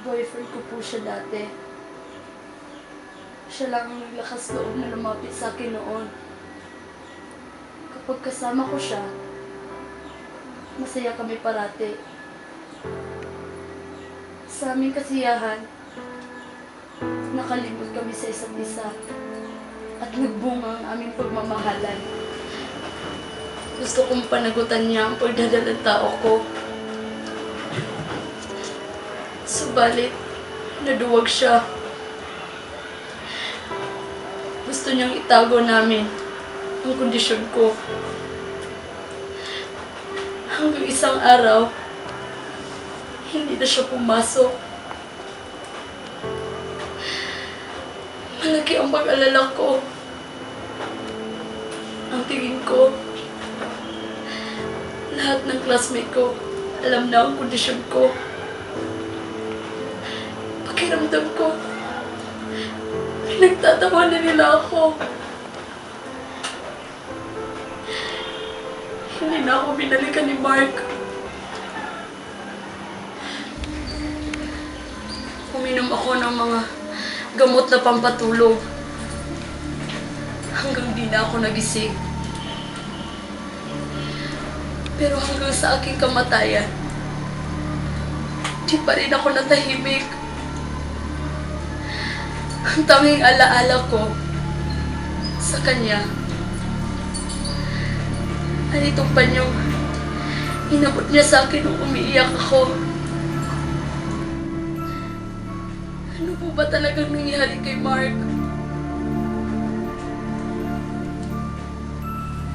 Boyfriend ko po siya dati. Siya lang ang naglakas loob na lumapit sa akin noon. Kapag kasama ko siya, masaya kami parati. Sa aming kasiyahan, nakalimot kami sa isa't isa at nagbunga ang aming pagmamahalan. Gusto kong panagutan niya ang pagdadalang tao ko. Subalit, naduwag siya. Gusto niyang itago namin ang kondisyon ko. Hanggang isang araw, hindi na siya pumasok. Malaki ang pag-alala ko. Ang tingin ko, lahat ng classmate ko alam na ang kondisyon ko. Pakiramdam ko, pinagtatawa na nila ako. Hindi na ako binalikan ni Mark. Uminom ako ng mga gamot na pampatulog. Hanggang di na ako nagising. Pero hanggang sa aking kamatayan, di pa rin ako natahimik. Ang tanging alaala ko sa kanya ay itong panyong inabot niya sa akin nung umiiyak ako. Ano po ba talagang nangyari kay Mark?